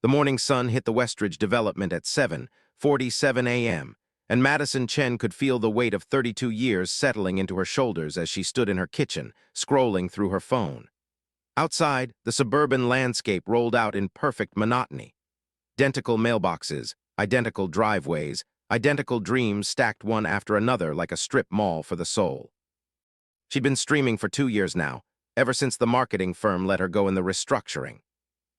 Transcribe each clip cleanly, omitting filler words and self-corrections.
The morning sun hit the Westridge development at 7:47 a.m., and Madison Chen could feel the weight of 32 years settling into her shoulders as she stood in her kitchen, scrolling through her phone. Outside, the suburban landscape rolled out in perfect monotony. Identical mailboxes, identical driveways, identical dreams stacked one after another like a strip mall for the soul. She'd been streaming for 2 years now, ever since the marketing firm let her go in the restructuring.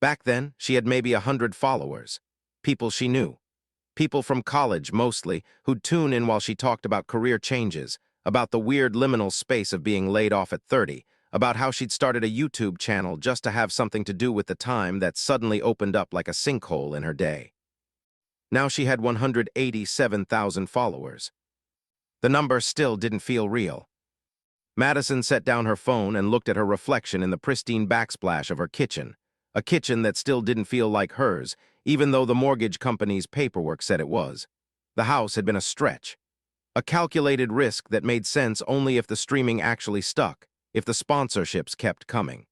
Back then, she had maybe 100 followers. People she knew. People from college, mostly, who'd tune in while she talked about career changes, about the weird liminal space of being laid off at 30, about how she'd started a YouTube channel just to have something to do with the time that suddenly opened up like a sinkhole in her day. Now she had 187,000 followers. The number still didn't feel real. Madison set down her phone and looked at her reflection in the pristine backsplash of her kitchen, a kitchen that still didn't feel like hers, even though the mortgage company's paperwork said it was. The house had been a stretch. A calculated risk that made sense only if the streaming actually stuck, if the sponsorships kept coming.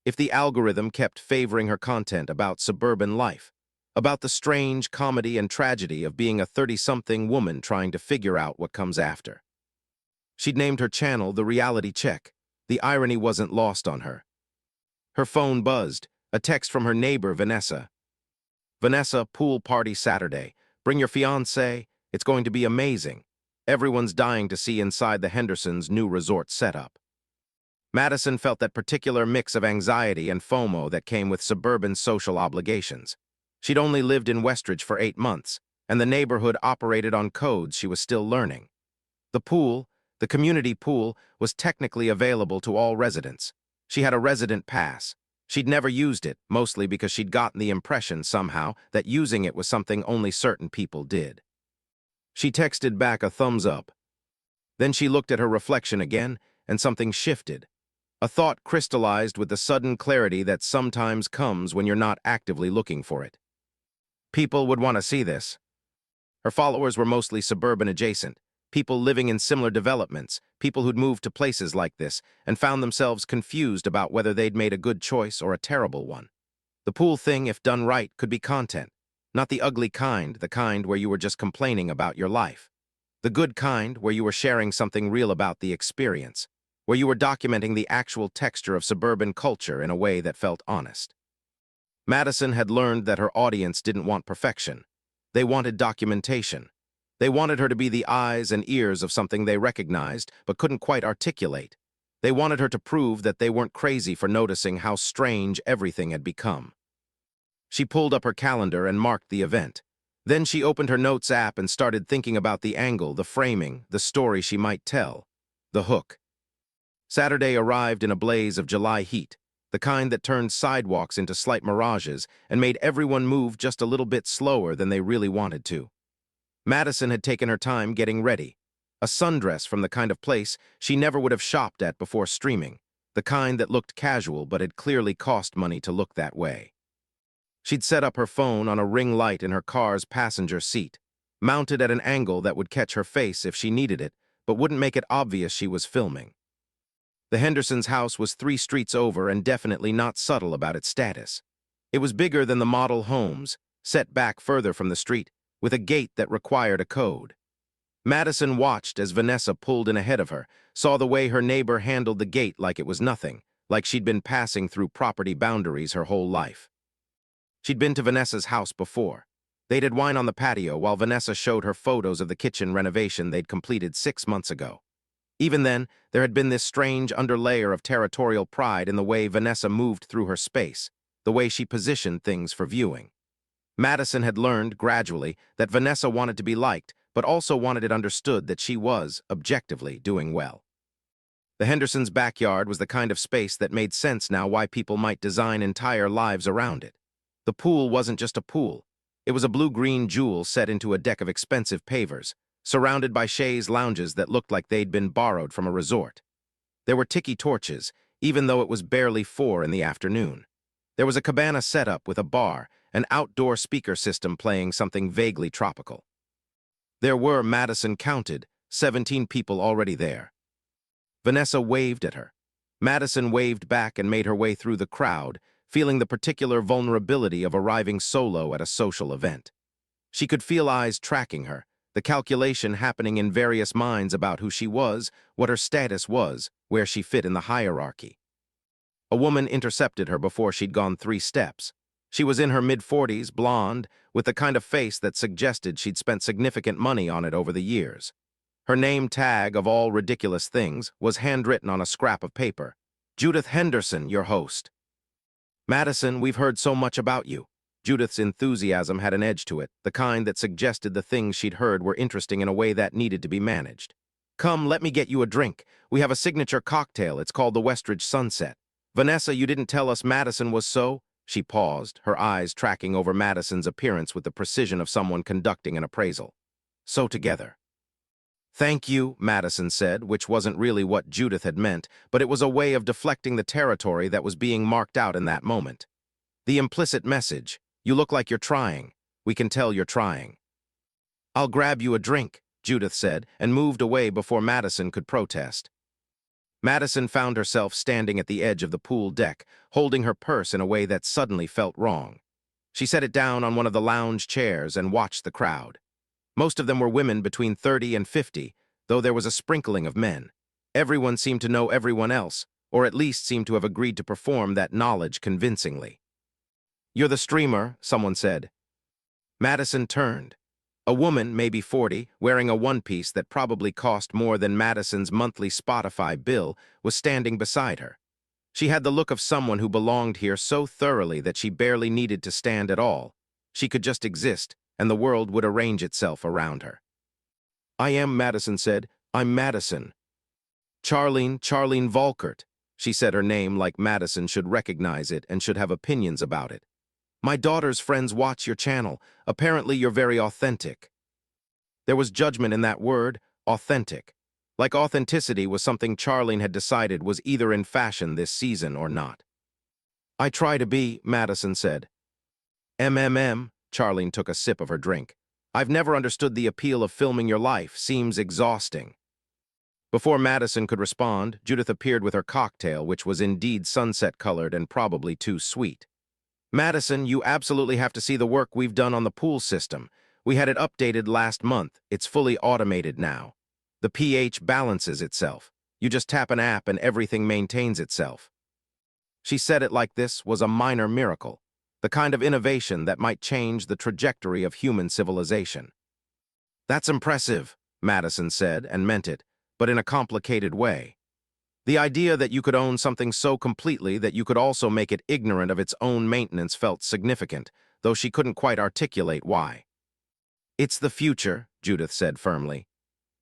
If the algorithm kept favoring her content about suburban life, about the strange comedy and tragedy of being a 30-something woman trying to figure out what comes after. She'd named her channel The Reality Check. The irony wasn't lost on her. Her phone buzzed, a text from her neighbor, Vanessa. Vanessa, pool party Saturday. Bring your fiancé. It's going to be amazing. Everyone's dying to see inside the Hendersons' new resort setup. Madison felt that particular mix of anxiety and FOMO that came with suburban social obligations. She'd only lived in Westridge for 8 months, and the neighborhood operated on codes she was still learning. The pool, the community pool, was technically available to all residents. She had a resident pass. She'd never used it, mostly because she'd gotten the impression somehow that using it was something only certain people did. She texted back a thumbs up. Then she looked at her reflection again, and something shifted. A thought crystallized with the sudden clarity that sometimes comes when you're not actively looking for it. People would want to see this. Her followers were mostly suburban adjacent, people living in similar developments, people who'd moved to places like this and found themselves confused about whether they'd made a good choice or a terrible one. The pool thing, if done right, could be content. Not the ugly kind, the kind where you were just complaining about your life. The good kind, where you were sharing something real about the experience, where you were documenting the actual texture of suburban culture in a way that felt honest. Madison had learned that her audience didn't want perfection. They wanted documentation. They wanted her to be the eyes and ears of something they recognized but couldn't quite articulate. They wanted her to prove that they weren't crazy for noticing how strange everything had become. She pulled up her calendar and marked the event. Then she opened her notes app and started thinking about the angle, the framing, the story she might tell. The hook. Saturday arrived in a blaze of July heat, the kind that turned sidewalks into slight mirages and made everyone move just a little bit slower than they really wanted to. Madison had taken her time getting ready. A sundress from the kind of place she never would have shopped at before streaming, the kind that looked casual but had clearly cost money to look that way. She'd set up her phone on a ring light in her car's passenger seat, mounted at an angle that would catch her face if she needed it, but wouldn't make it obvious she was filming. The Hendersons' house was 3 streets over and definitely not subtle about its status. It was bigger than the model homes, set back further from the street, with a gate that required a code. Madison watched as Vanessa pulled in ahead of her, saw the way her neighbor handled the gate like it was nothing, like she'd been passing through property boundaries her whole life. She'd been to Vanessa's house before. They'd had wine on the patio while Vanessa showed her photos of the kitchen renovation they'd completed 6 months ago. Even then, there had been this strange underlayer of territorial pride in the way Vanessa moved through her space, the way she positioned things for viewing. Madison had learned, gradually, that Vanessa wanted to be liked, but also wanted it understood that she was, objectively, doing well. The Hendersons' backyard was the kind of space that made sense now why people might design entire lives around it. The pool wasn't just a pool. It was a blue-green jewel set into a deck of expensive pavers, surrounded by chaise lounges that looked like they'd been borrowed from a resort. There were tiki torches, even though it was barely 4 in the afternoon. There was a cabana set up with a bar, an outdoor speaker system playing something vaguely tropical. There were, Madison counted, 17 people already there. Vanessa waved at her. Madison waved back and made her way through the crowd, feeling the particular vulnerability of arriving solo at a social event. She could feel eyes tracking her, the calculation happening in various minds about who she was, what her status was, where she fit in the hierarchy. A woman intercepted her before she'd gone 3 steps. She was in her mid-40s, blonde, with the kind of face that suggested she'd spent significant money on it over the years. Her name tag, of all ridiculous things, was handwritten on a scrap of paper. "Judith Henderson, your host." "Madison, we've heard so much about you." Judith's enthusiasm had an edge to it, the kind that suggested the things she'd heard were interesting in a way that needed to be managed. "Come, let me get you a drink. We have a signature cocktail. It's called the Westridge Sunset. Vanessa, you didn't tell us Madison was so—" She paused, her eyes tracking over Madison's appearance with the precision of someone conducting an appraisal. "So together." "Thank you," Madison said, which wasn't really what Judith had meant, but it was a way of deflecting the territory that was being marked out in that moment. The implicit message, "You look like you're trying. We can tell you're trying." "I'll grab you a drink," Judith said, and moved away before Madison could protest. Madison found herself standing at the edge of the pool deck, holding her purse in a way that suddenly felt wrong. She set it down on one of the lounge chairs and watched the crowd. Most of them were women between 30 and 50, though there was a sprinkling of men. Everyone seemed to know everyone else, or at least seemed to have agreed to perform that knowledge convincingly. "You're the streamer," someone said. Madison turned. A woman, maybe 40, wearing a one-piece that probably cost more than Madison's monthly Spotify bill, was standing beside her. She had the look of someone who belonged here so thoroughly that she barely needed to stand at all. She could just exist, and the world would arrange itself around her. "I am," Madison said. "I'm Madison." Charlene Volkert." She said her name like Madison should recognize it and should have opinions about it. "My daughter's friends watch your channel. Apparently you're very authentic." There was judgment in that word, authentic. Like authenticity was something Charlene had decided was either in fashion this season or not. "I try to be," Madison said. Charlene took a sip of her drink. "I've never understood the appeal of filming your life. Seems exhausting." Before Madison could respond, Judith appeared with her cocktail, which was indeed sunset-colored and probably too sweet. "Madison, you absolutely have to see the work we've done on the pool system. We had it updated last month. It's fully automated now. The pH balances itself. You just tap an app and everything maintains itself." She said it like this was a minor miracle, the kind of innovation that might change the trajectory of human civilization. "That's impressive," Madison said, and meant it, but in a complicated way. The idea that you could own something so completely that you could also make it ignorant of its own maintenance felt significant, though she couldn't quite articulate why. "It's the future," Judith said firmly.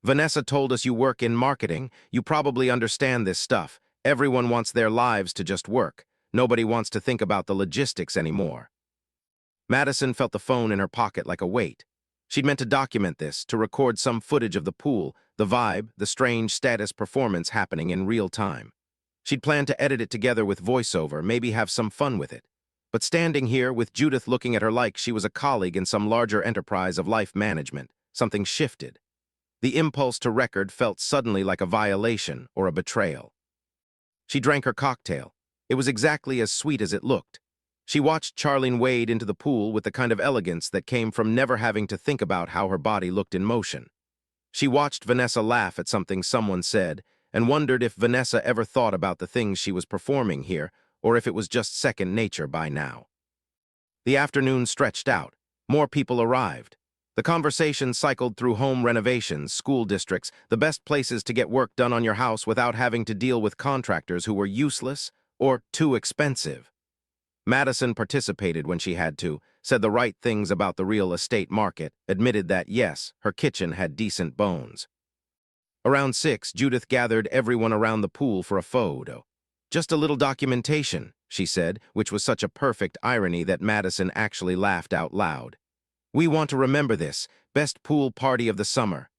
"Vanessa told us you work in marketing. You probably understand this stuff. Everyone wants their lives to just work. Nobody wants to think about the logistics anymore." Madison felt the phone in her pocket like a weight. She'd meant to document this, to record some footage of the pool, the vibe, the strange status performance happening in real time. She'd planned to edit it together with voiceover, maybe have some fun with it. But standing here, with Judith looking at her like she was a colleague in some larger enterprise of life management, something shifted. The impulse to record felt suddenly like a violation or a betrayal. She drank her cocktail. It was exactly as sweet as it looked. She watched Charlene wade into the pool with the kind of elegance that came from never having to think about how her body looked in motion. She watched Vanessa laugh at something someone said and wondered if Vanessa ever thought about the things she was performing here or if it was just second nature by now. The afternoon stretched out. More people arrived. The conversation cycled through home renovations, school districts, the best places to get work done on your house without having to deal with contractors who were useless or too expensive. Madison participated when she had to, said the right things about the real estate market, admitted that, yes, her kitchen had decent bones. Around 6, Judith gathered everyone around the pool for a photo. "Just a little documentation," she said, which was such a perfect irony that Madison actually laughed out loud. "We want to remember this, best pool party of the summer."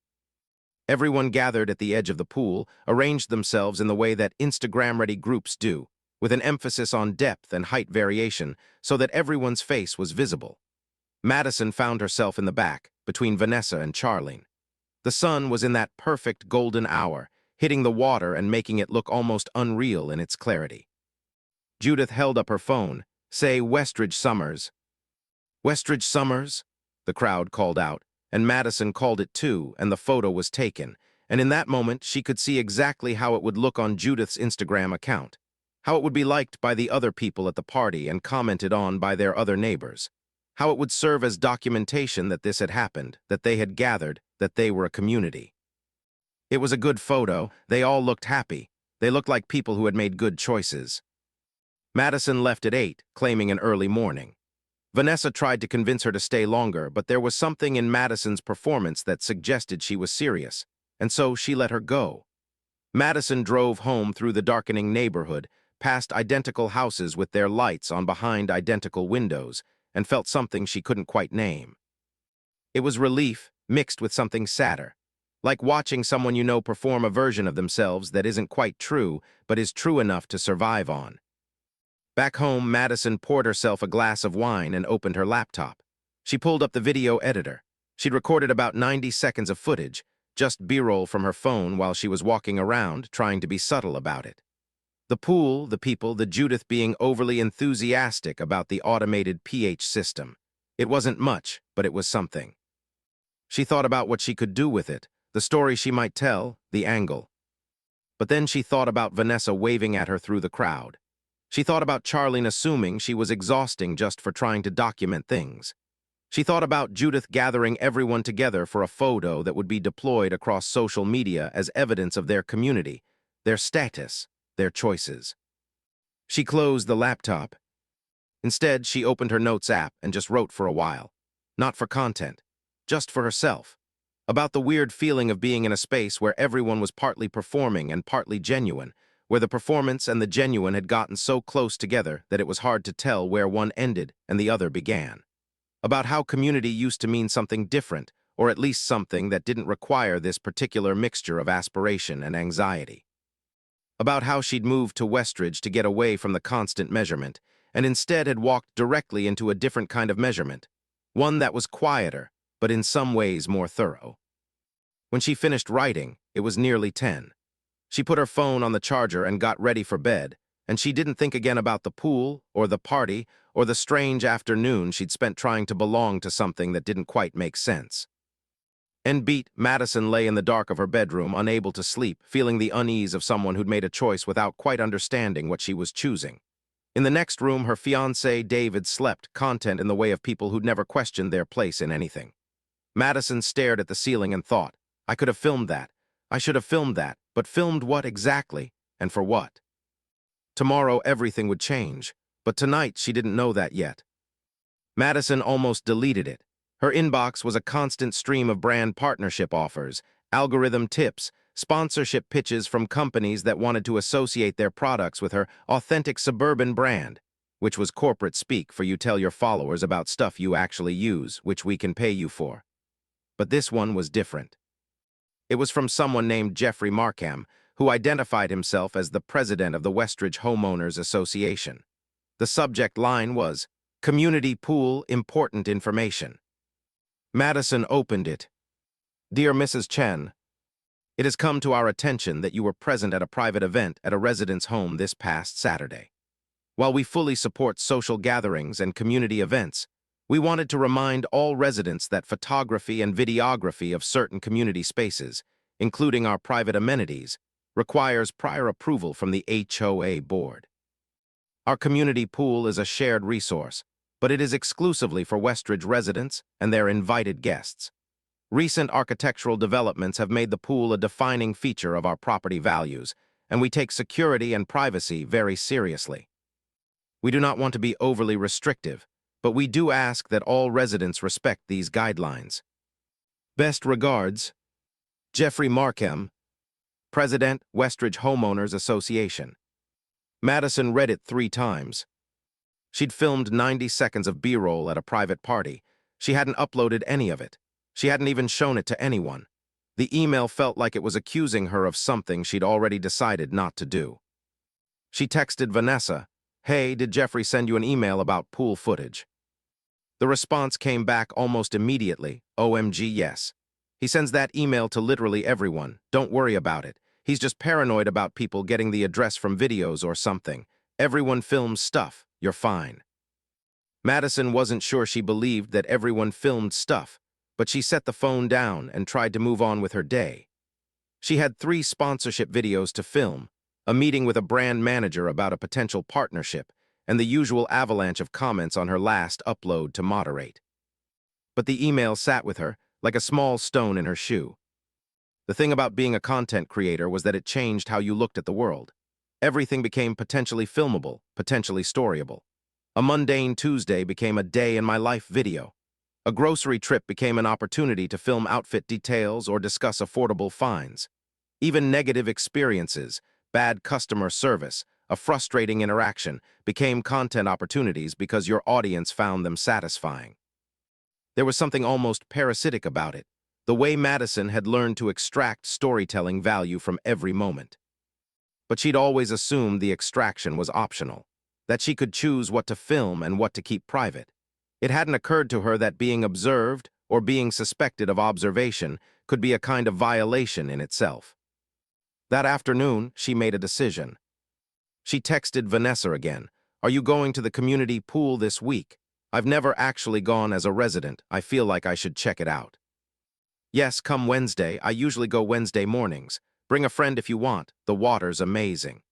Everyone gathered at the edge of the pool, arranged themselves in the way that Instagram-ready groups do, with an emphasis on depth and height variation so that everyone's face was visible. Madison found herself in the back, between Vanessa and Charlene. The sun was in that perfect golden hour, hitting the water and making it look almost unreal in its clarity. Judith held up her phone, Say Westridge Summers. Westridge Summers? The crowd called out, and Madison called it too, and the photo was taken. And in that moment, she could see exactly how it would look on Judith's Instagram account, how it would be liked by the other people at the party and commented on by their other neighbors, how it would serve as documentation that this had happened, that they had gathered, that they were a community. It was a good photo. They all looked happy. They looked like people who had made good choices. Madison left at 8, claiming an early morning. Vanessa tried to convince her to stay longer, but there was something in Madison's performance that suggested she was serious, and so she let her go. Madison drove home through the darkening neighborhood, past identical houses with their lights on behind identical windows, and felt something she couldn't quite name. It was relief mixed with something sadder, like watching someone you know perform a version of themselves that isn't quite true, but is true enough to survive on. Back home, Madison poured herself a glass of wine and opened her laptop. She pulled up the video editor. She'd recorded about 90 seconds of footage, just B-roll from her phone while she was walking around, trying to be subtle about it. The pool, the people, the Judith being overly enthusiastic about the automated pH system. It wasn't much, but it was something. She thought about what she could do with it, the story she might tell, the angle. But then she thought about Vanessa waving at her through the crowd. She thought about Charlene assuming she was exhausting just for trying to document things. She thought about Judith gathering everyone together for a photo that would be deployed across social media as evidence of their community, their status, their choices. She closed the laptop. Instead, she opened her notes app and just wrote for a while. Not for content, just for herself. About the weird feeling of being in a space where everyone was partly performing and partly genuine, where the performance and the genuine had gotten so close together that it was hard to tell where one ended and the other began. About how community used to mean something different, or at least something that didn't require this particular mixture of aspiration and anxiety. About how she'd moved to Westridge to get away from the constant measurement, and instead had walked directly into a different kind of measurement, one that was quieter, but in some ways more thorough. When she finished writing, it was nearly 10. She put her phone on the charger and got ready for bed, and she didn't think again about the pool, or the party, or the strange afternoon she'd spent trying to belong to something that didn't quite make sense. Beat, Madison lay in the dark of her bedroom, unable to sleep, feeling the unease of someone who'd made a choice without quite understanding what she was choosing. In the next room, her fiancé, David, slept, content in the way of people who'd never questioned their place in anything. Madison stared at the ceiling and thought, I could have filmed that. I should have filmed that, but filmed what exactly, and for what? Tomorrow everything would change, but tonight she didn't know that yet. Madison almost deleted it. Her inbox was a constant stream of brand partnership offers, algorithm tips, sponsorship pitches from companies that wanted to associate their products with her authentic suburban brand, which was corporate speak for you tell your followers about stuff you actually use, which we can pay you for. But this one was different. It was from someone named Jeffrey Markham, who identified himself as the president of the Westridge Homeowners Association. The subject line was, Community Pool Important Information. Madison opened it. Dear Mrs. Chen, it has come to our attention that you were present at a private event at a resident's home this past Saturday. While we fully support social gatherings and community events, we wanted to remind all residents that photography and videography of certain community spaces, including our private amenities, requires prior approval from the HOA board. Our community pool is a shared resource, but it is exclusively for Westridge residents and their invited guests. Recent architectural developments have made the pool a defining feature of our property values, and we take security and privacy very seriously. We do not want to be overly restrictive, but we do ask that all residents respect these guidelines. Best regards, Jeffrey Markham, President, Westridge Homeowners Association. Madison read it 3 times. She'd filmed 90 seconds of B-roll at a private party. She hadn't uploaded any of it. She hadn't even shown it to anyone. The email felt like it was accusing her of something she'd already decided not to do. She texted Vanessa, Hey, did Jeffrey send you an email about pool footage? The response came back almost immediately, OMG, yes. He sends that email to literally everyone. Don't worry about it. He's just paranoid about people getting the address from videos or something. Everyone films stuff. You're fine. Madison wasn't sure she believed that everyone filmed stuff, but she set the phone down and tried to move on with her day. She had 3 sponsorship videos to film, a meeting with a brand manager about a potential partnership, and the usual avalanche of comments on her last upload to moderate. But the email sat with her, like a small stone in her shoe. The thing about being a content creator was that it changed how you looked at the world. Everything became potentially filmable, potentially storyable. A mundane Tuesday became a day in my life video. A grocery trip became an opportunity to film outfit details or discuss affordable finds. Even negative experiences, bad customer service, a frustrating interaction, became content opportunities because your audience found them satisfying. There was something almost parasitic about it, the way Madison had learned to extract storytelling value from every moment. But she'd always assumed the extraction was optional, that she could choose what to film and what to keep private. It hadn't occurred to her that being observed or being suspected of observation could be a kind of violation in itself. That afternoon, she made a decision. She texted Vanessa again. "Are you going to the community pool this week? I've never actually gone as a resident. I feel like I should check it out." "Yes, come Wednesday. I usually go Wednesday mornings. Bring a friend if you want. The water's amazing."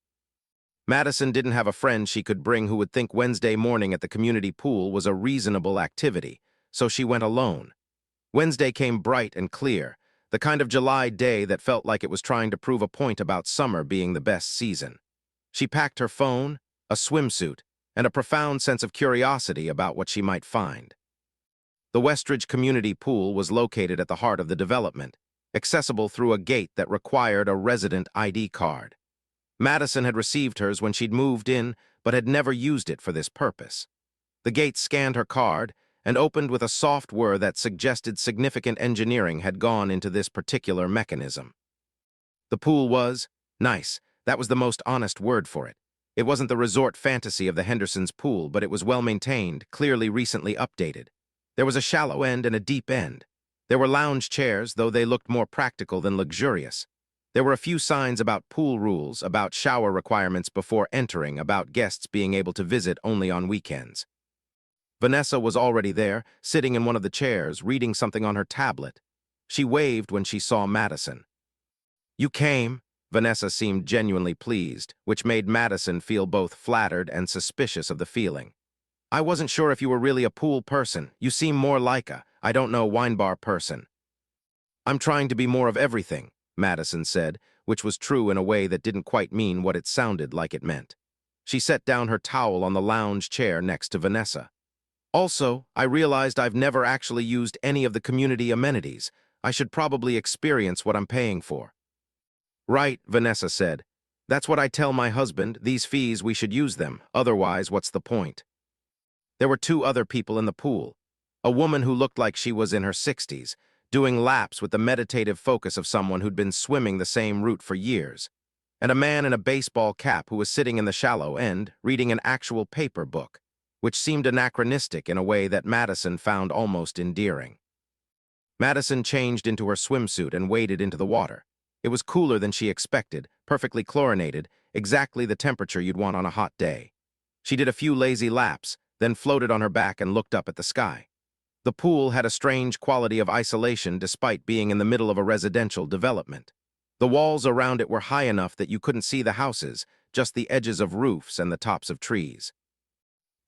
Madison didn't have a friend she could bring who would think Wednesday morning at the community pool was a reasonable activity, so she went alone. Wednesday came bright and clear, the kind of July day that felt like it was trying to prove a point about summer being the best season. She packed her phone, a swimsuit, and a profound sense of curiosity about what she might find. The Westridge Community Pool was located at the heart of the development, accessible through a gate that required a resident ID card. Madison had received hers when she'd moved in, but had never used it for this purpose. The gate scanned her card and opened with a soft whir that suggested significant engineering had gone into this particular mechanism. The pool was nice. That was the most honest word for it. It wasn't the resort fantasy of the Hendersons' pool, but it was well-maintained, clearly recently updated. There was a shallow end and a deep end. There were lounge chairs, though they looked more practical than luxurious. There were a few signs about pool rules, about shower requirements before entering, about guests being able to visit only on weekends. Vanessa was already there, sitting in one of the chairs, reading something on her tablet. She waved when she saw Madison. "You came?" Vanessa seemed genuinely pleased, which made Madison feel both flattered and suspicious of the feeling. "I wasn't sure if you were really a pool person. You seem more like a, I don't know, wine bar person." "I'm trying to be more of everything," Madison said, which was true in a way that didn't quite mean what it sounded like it meant. She set down her towel on the lounge chair next to Vanessa. "Also, I realized I've never actually used any of the community amenities. I should probably experience what I'm paying for." "Right," Vanessa said. "That's what I tell my husband. These fees, we should use them. Otherwise, what's the point?" There were 2 other people in the pool. A woman who looked like she was in her 60s, doing laps with the meditative focus of someone who'd been swimming the same route for years, and a man in a baseball cap who was sitting in the shallow end, reading an actual paper book, which seemed anachronistic in a way that Madison found almost endearing. Madison changed into her swimsuit and waded into the water. It was cooler than she expected, perfectly chlorinated, exactly the temperature you'd want on a hot day. She did a few lazy laps, then floated on her back and looked up at the sky. The pool had a strange quality of isolation despite being in the middle of a residential development. The walls around it were high enough that you couldn't see the houses, just the edges of roofs and the tops of trees.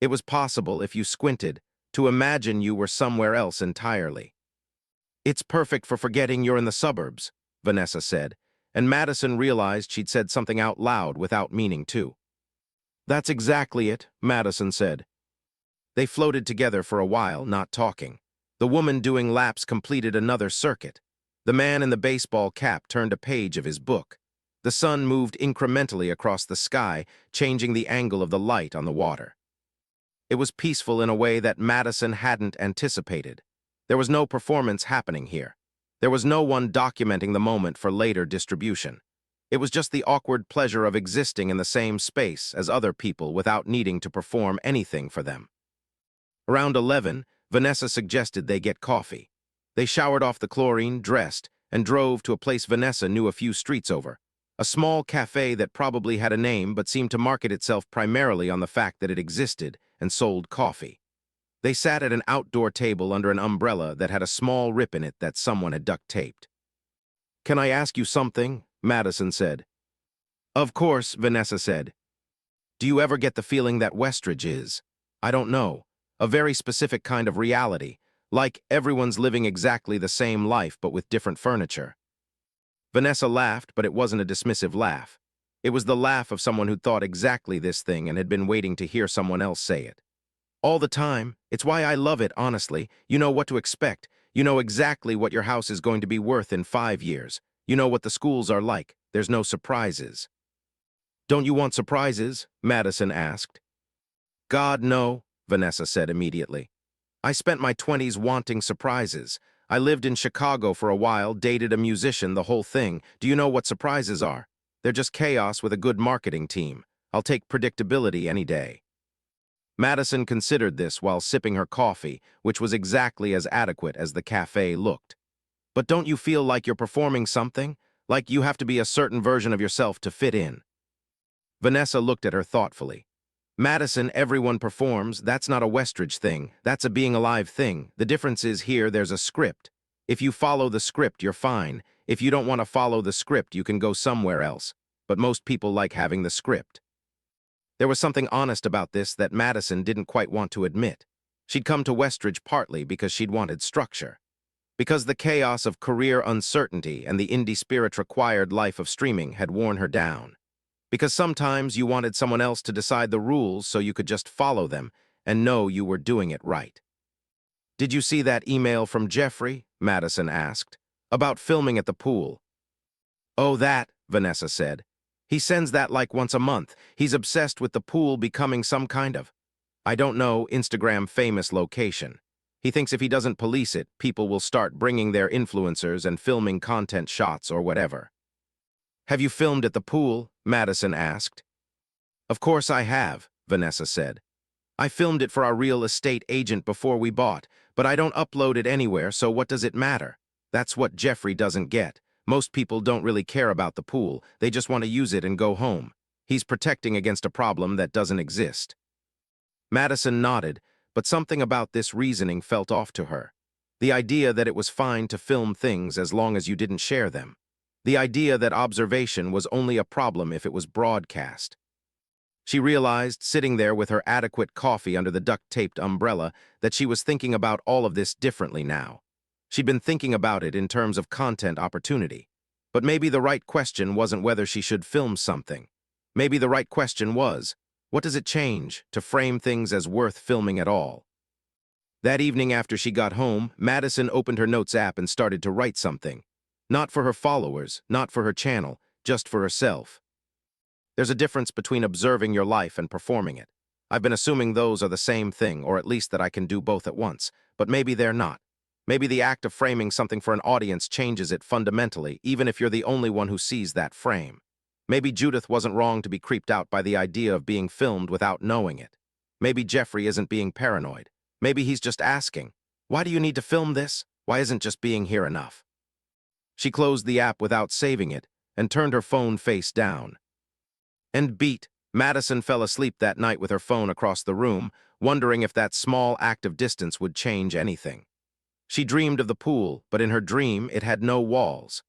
It was possible, if you squinted, to imagine you were somewhere else entirely. "It's perfect for forgetting you're in the suburbs," Vanessa said, and Madison realized she'd said something out loud without meaning to. "That's exactly it," Madison said. They floated together for a while, not talking. The woman doing laps completed another circuit. The man in the baseball cap turned a page of his book. The sun moved incrementally across the sky, changing the angle of the light on the water. It was peaceful in a way that Madison hadn't anticipated. There was no performance happening here. There was no one documenting the moment for later distribution. It was just the awkward pleasure of existing in the same space as other people without needing to perform anything for them. Around 11, Vanessa suggested they get coffee. They showered off the chlorine, dressed, and drove to a place Vanessa knew a few streets over, a small cafe that probably had a name but seemed to market itself primarily on the fact that it existed and sold coffee. They sat at an outdoor table under an umbrella that had a small rip in it that someone had duct-taped. "Can I ask you something?" Madison said. "Of course," Vanessa said. "Do you ever get the feeling that Westridge is, I don't know, a very specific kind of reality, like everyone's living exactly the same life but with different furniture?" Vanessa laughed, but it wasn't a dismissive laugh. It was the laugh of someone who'd thought exactly this thing and had been waiting to hear someone else say it. "All the time. It's why I love it, honestly. You know what to expect. You know exactly what your house is going to be worth in 5 years. You know what the schools are like. There's no surprises." "Don't you want surprises?" Madison asked. "God, no," Vanessa said immediately. "I spent my 20s wanting surprises. I lived in Chicago for a while, dated a musician, the whole thing. Do you know what surprises are? They're just chaos with a good marketing team. I'll take predictability any day." Madison considered this while sipping her coffee, which was exactly as adequate as the cafe looked. "But don't you feel like you're performing something? Like you have to be a certain version of yourself to fit in?" Vanessa looked at her thoughtfully. "Madison, everyone performs. That's not a Westridge thing. That's a being alive thing. The difference is here there's a script. If you follow the script, you're fine. If you don't want to follow the script, you can go somewhere else. But most people like having the script." There was something honest about this that Madison didn't quite want to admit. She'd come to Westridge partly because she'd wanted structure. Because the chaos of career uncertainty and the indie spirit-required life of streaming had worn her down. Because sometimes you wanted someone else to decide the rules so you could just follow them and know you were doing it right. "Did you see that email from Jeffrey?" Madison asked. "About filming at the pool." "Oh, that," Vanessa said. "He sends that like once a month. He's obsessed with the pool becoming some kind of, I don't know, Instagram famous location. He thinks if he doesn't police it, people will start bringing their influencers and filming content shots or whatever." "Have you filmed at the pool?" Madison asked. "Of course I have," Vanessa said. "I filmed it for our real estate agent before we bought, but I don't upload it anywhere, so what does it matter? That's what Jeffrey doesn't get. Most people don't really care about the pool. They just want to use it and go home. He's protecting against a problem that doesn't exist." Madison nodded, but something about this reasoning felt off to her. The idea that it was fine to film things as long as you didn't share them. The idea that observation was only a problem if it was broadcast. She realized, sitting there with her adequate coffee under the duct-taped umbrella, that she was thinking about all of this differently now. She'd been thinking about it in terms of content opportunity. But maybe the right question wasn't whether she should film something. Maybe the right question was, what does it change to frame things as worth filming at all? That evening after she got home, Madison opened her notes app and started to write something. Not for her followers, not for her channel, just for herself. There's a difference between observing your life and performing it. I've been assuming those are the same thing, or at least that I can do both at once, but maybe they're not. Maybe the act of framing something for an audience changes it fundamentally, even if you're the only one who sees that frame. Maybe Judith wasn't wrong to be creeped out by the idea of being filmed without knowing it. Maybe Jeffrey isn't being paranoid. Maybe he's just asking, why do you need to film this? Why isn't just being here enough? She closed the app without saving it and turned her phone face down. And beat, Madison fell asleep that night with her phone across the room, wondering if that small act of distance would change anything. She dreamed of the pool, but in her dream it had no walls.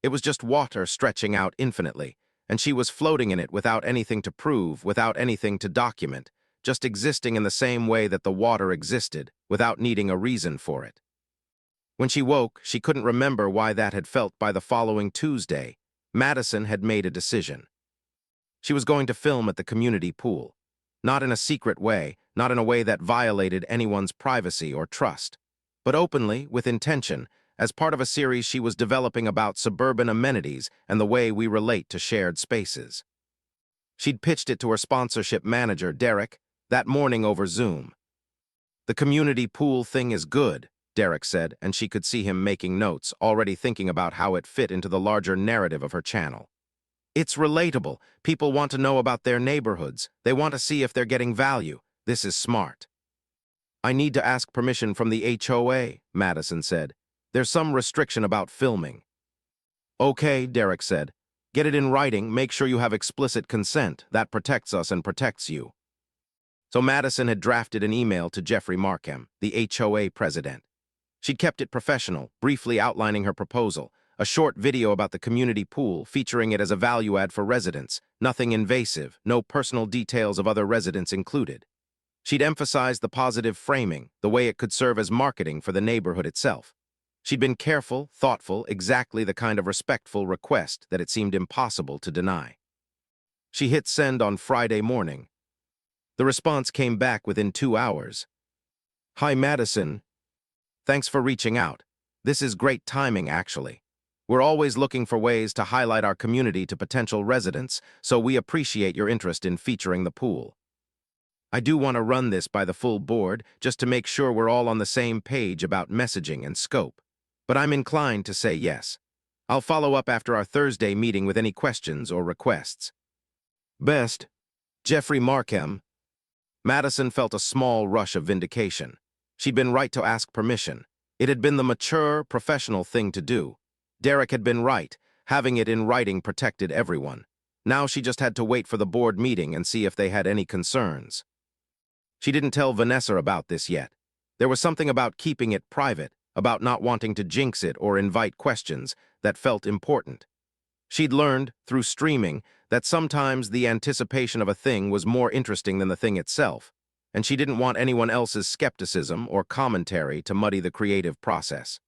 It was just water stretching out infinitely, and she was floating in it without anything to prove, without anything to document, just existing in the same way that the water existed, without needing a reason for it. When she woke, she couldn't remember why that had felt. By the following Tuesday, Madison had made a decision. She was going to film at the community pool. Not in a secret way, not in a way that violated anyone's privacy or trust, but openly, with intention, as part of a series she was developing about suburban amenities and the way we relate to shared spaces. She'd pitched it to her sponsorship manager, Derek, that morning over Zoom. "The community pool thing is good," Derek said, and she could see him making notes, already thinking about how it fit into the larger narrative of her channel. "It's relatable. People want to know about their neighborhoods. They want to see if they're getting value. This is smart." "I need to ask permission from the HOA," Madison said. "There's some restriction about filming." "Okay," Derek said. "Get it in writing. Make sure you have explicit consent. That protects us and protects you." So Madison had drafted an email to Jeffrey Markham, the HOA president. She'd kept it professional, briefly outlining her proposal, a short video about the community pool featuring it as a value add for residents, nothing invasive, no personal details of other residents included. She'd emphasized the positive framing, the way it could serve as marketing for the neighborhood itself. She'd been careful, thoughtful, exactly the kind of respectful request that it seemed impossible to deny. She hit send on Friday morning. The response came back within 2 hours. "Hi, Madison. Thanks for reaching out. This is great timing, actually. We're always looking for ways to highlight our community to potential residents, so we appreciate your interest in featuring the pool. I do want to run this by the full board, just to make sure we're all on the same page about messaging and scope. But I'm inclined to say yes. I'll follow up after our Thursday meeting with any questions or requests. Best, Jeffrey Markham." Madison felt a small rush of vindication. She'd been right to ask permission. It had been the mature, professional thing to do. Derek had been right. Having it in writing protected everyone. Now she just had to wait for the board meeting and see if they had any concerns. She didn't tell Vanessa about this yet. There was something about keeping it private, about not wanting to jinx it or invite questions, that felt important. She'd learned, through streaming, that sometimes the anticipation of a thing was more interesting than the thing itself, and she didn't want anyone else's skepticism or commentary to muddy the creative process.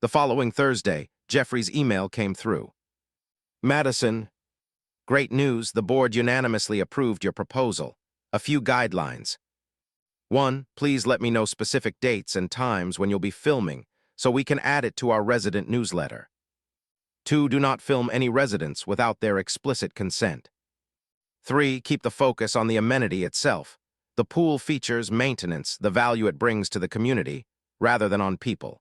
The following Thursday, Jeffrey's email came through. "Madison, great news, the board unanimously approved your proposal. A few guidelines. 1, please let me know specific dates and times when you'll be filming, so we can add it to our resident newsletter. 2, do not film any residents without their explicit consent. 3, keep the focus on the amenity itself. The pool features, maintenance, the value it brings to the community, rather than on people.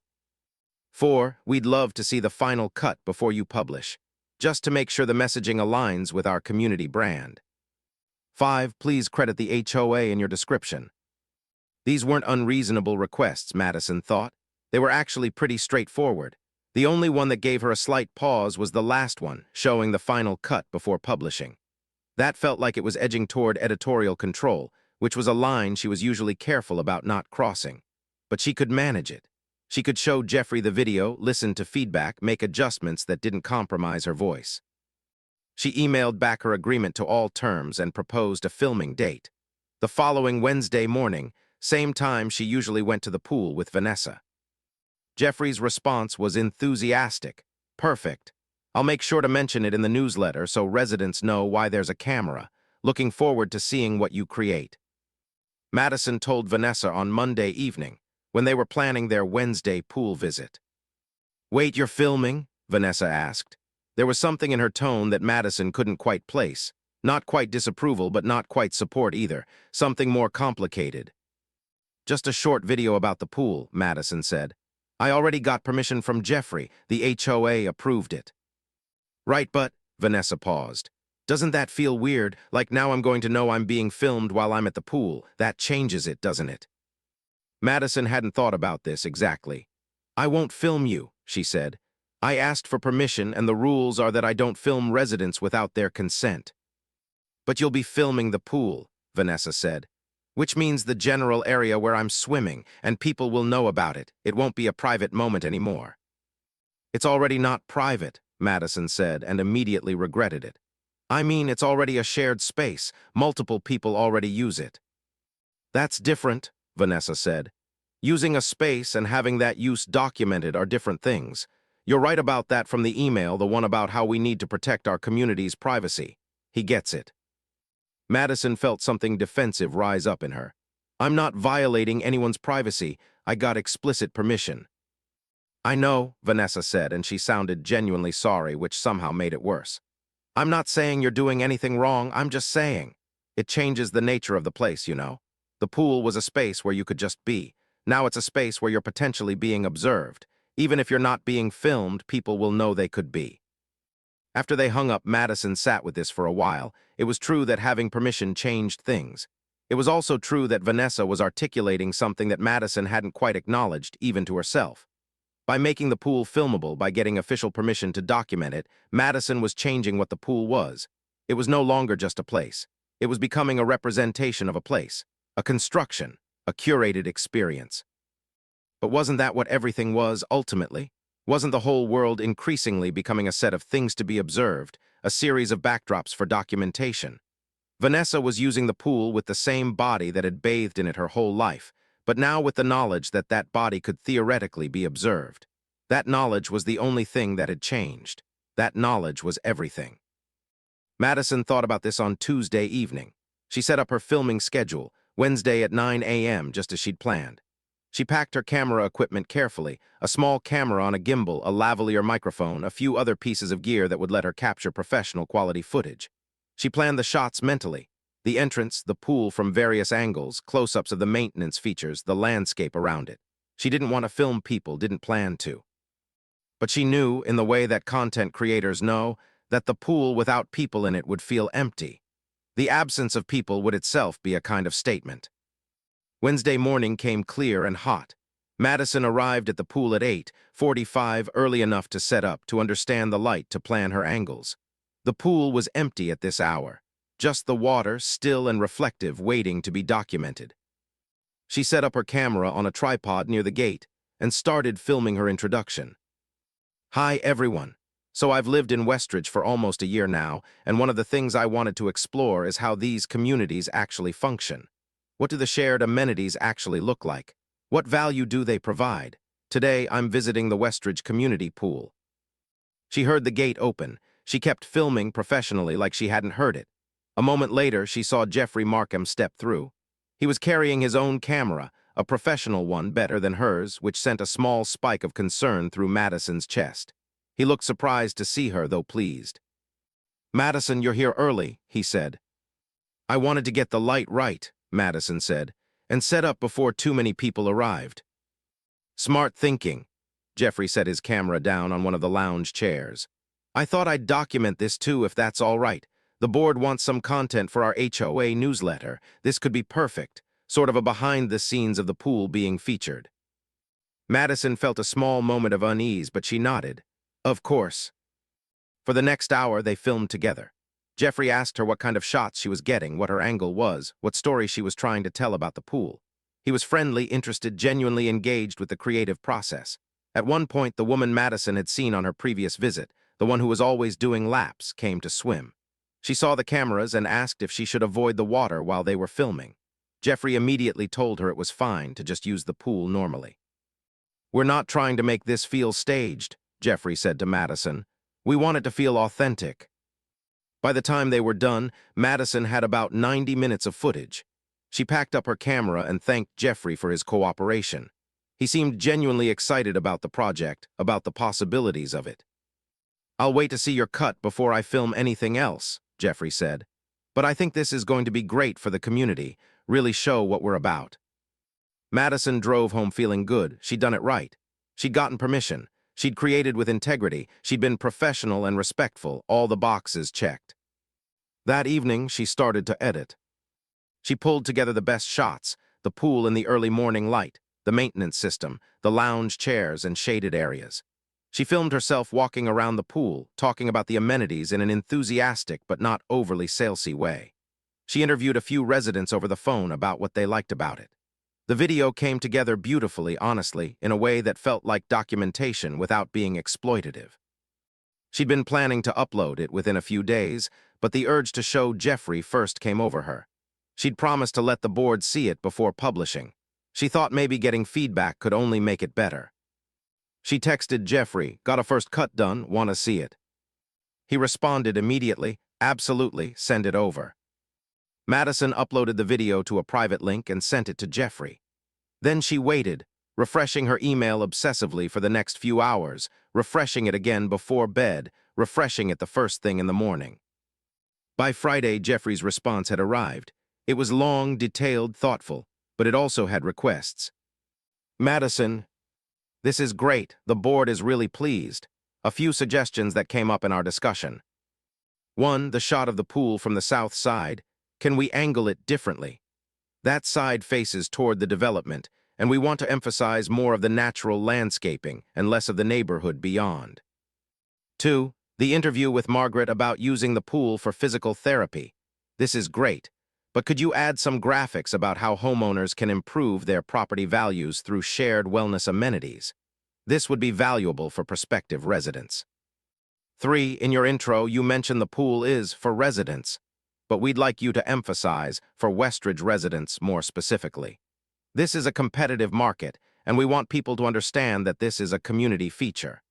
4, we'd love to see the final cut before you publish, just to make sure the messaging aligns with our community brand. 5, please credit the HOA in your description." These weren't unreasonable requests, Madison thought. They were actually pretty straightforward. The only one that gave her a slight pause was the last one, showing the final cut before publishing. That felt like it was edging toward editorial control, which was a line she was usually careful about not crossing. But she could manage it. She could show Jeffrey the video, listen to feedback, make adjustments that didn't compromise her voice. She emailed back her agreement to all terms and proposed a filming date. The following Wednesday morning, same time she usually went to the pool with Vanessa. Jeffrey's response was enthusiastic. "Perfect. I'll make sure to mention it in the newsletter so residents know why there's a camera. Looking forward to seeing what you create." Madison told Vanessa on Monday evening, when they were planning their Wednesday pool visit. "Wait, you're filming?" Vanessa asked. There was something in her tone that Madison couldn't quite place. Not quite disapproval, but not quite support either. Something more complicated. "Just a short video about the pool," Madison said. "I already got permission from Jeffrey. The HOA approved it." "Right, but," Vanessa paused. "Doesn't that feel weird? Like now I'm going to know I'm being filmed while I'm at the pool. That changes it, doesn't it?" Madison hadn't thought about this exactly. "I won't film you," she said. "I asked for permission, and the rules are that I don't film residents without their consent." "But you'll be filming the pool," Vanessa said. "Which means the general area where I'm swimming, and people will know about it. It won't be a private moment anymore." "It's already not private," Madison said, and immediately regretted it. "I mean, it's already a shared space. Multiple people already use it." "That's different," Vanessa said. "Using a space and having that use documented are different things. You're right about that from the email, the one about how we need to protect our community's privacy. He gets it." Madison felt something defensive rise up in her. "I'm not violating anyone's privacy. I got explicit permission." "I know," Vanessa said, and she sounded genuinely sorry, which somehow made it worse. "I'm not saying you're doing anything wrong. I'm just saying. It changes the nature of the place, you know. The pool was a space where you could just be. Now it's a space where you're potentially being observed. Even if you're not being filmed, people will know they could be." After they hung up, Madison sat with this for a while. It was true that having permission changed things. It was also true that Vanessa was articulating something that Madison hadn't quite acknowledged, even to herself. By making the pool filmable, by getting official permission to document it, Madison was changing what the pool was. It was no longer just a place. It was becoming a representation of a place, a construction, a curated experience. But wasn't that what everything was ultimately? Wasn't the whole world increasingly becoming a set of things to be observed, a series of backdrops for documentation? Vanessa was using the pool with the same body that had bathed in it her whole life, but now with the knowledge that that body could theoretically be observed. That knowledge was the only thing that had changed. That knowledge was everything. Madison thought about this on Tuesday evening. She set up her filming schedule, Wednesday at 9 a.m., just as she'd planned. She packed her camera equipment carefully, a small camera on a gimbal, a lavalier microphone, a few other pieces of gear that would let her capture professional quality footage. She planned the shots mentally. The entrance, the pool from various angles, close-ups of the maintenance features, the landscape around it. She didn't want to film people, didn't plan to. But she knew, in the way that content creators know, that the pool without people in it would feel empty. The absence of people would itself be a kind of statement. Wednesday morning came clear and hot. Madison arrived at the pool at 8:45, early enough to set up, to understand the light, to plan her angles. The pool was empty at this hour, just the water, still and reflective, waiting to be documented. She set up her camera on a tripod near the gate and started filming her introduction. Hi, everyone. So I've lived in Westridge for almost a year now, and one of the things I wanted to explore is how these communities actually function. What do the shared amenities actually look like? What value do they provide? Today, I'm visiting the Westridge Community Pool. She heard the gate open. She kept filming professionally like she hadn't heard it. A moment later, she saw Jeffrey Markham step through. He was carrying his own camera, a professional one better than hers, which sent a small spike of concern through Madison's chest. He looked surprised to see her, though pleased. "Madison, you're here early," he said. "I wanted to get the light right," Madison said, "and set up before too many people arrived." "Smart thinking." Jeffrey set his camera down on one of the lounge chairs. "I thought I'd document this too, if that's all right. The board wants some content for our HOA newsletter. This could be perfect, sort of a behind-the-scenes of the pool being featured." Madison felt a small moment of unease, but she nodded. Of course. For the next hour, they filmed together. Jeffrey asked her what kind of shots she was getting, what her angle was, what story she was trying to tell about the pool. He was friendly, interested, genuinely engaged with the creative process. At one point, the woman Madison had seen on her previous visit, the one who was always doing laps, came to swim. She saw the cameras and asked if she should avoid the water while they were filming. Jeffrey immediately told her it was fine to just use the pool normally. "We're not trying to make this feel staged," Jeffrey said to Madison. "We want it to feel authentic." By the time they were done, Madison had about 90 minutes of footage. She packed up her camera and thanked Jeffrey for his cooperation. He seemed genuinely excited about the project, about the possibilities of it. "I'll wait to see your cut before I film anything else," Jeffrey said. "But I think this is going to be great for the community, really show what we're about." Madison drove home feeling good. She'd done it right. She'd gotten permission. She'd created with integrity. She'd been professional and respectful, all the boxes checked. That evening, she started to edit. She pulled together the best shots, the pool in the early morning light, the maintenance system, the lounge chairs and shaded areas. She filmed herself walking around the pool, talking about the amenities in an enthusiastic but not overly salesy way. She interviewed a few residents over the phone about what they liked about it. The video came together beautifully, honestly, in a way that felt like documentation without being exploitative. She'd been planning to upload it within a few days, but the urge to show Jeffrey first came over her. She'd promised to let the board see it before publishing. She thought maybe getting feedback could only make it better. She texted Jeffrey, "Got a first cut done, want to see it?" He responded immediately, "Absolutely, send it over." Madison uploaded the video to a private link and sent it to Jeffrey. Then she waited, refreshing her email obsessively for the next few hours, refreshing it again before bed, refreshing it the first thing in the morning. By Friday, Jeffrey's response had arrived. It was long, detailed, thoughtful, but it also had requests. "Madison, this is great. The board is really pleased." A few suggestions that came up in our discussion. 1. The shot of the pool from the south side. Can we angle it differently? That side faces toward the development, and we want to emphasize more of the natural landscaping and less of the neighborhood beyond. 2. The interview with Margaret about using the pool for physical therapy. This is great, but could you add some graphics about how homeowners can improve their property values through shared wellness amenities? This would be valuable for prospective residents. 3. In your intro, you mentioned the pool is for residents, but we'd like you to emphasize for Westridge residents more specifically. This is a competitive market, and we want people to understand that this is a community feature.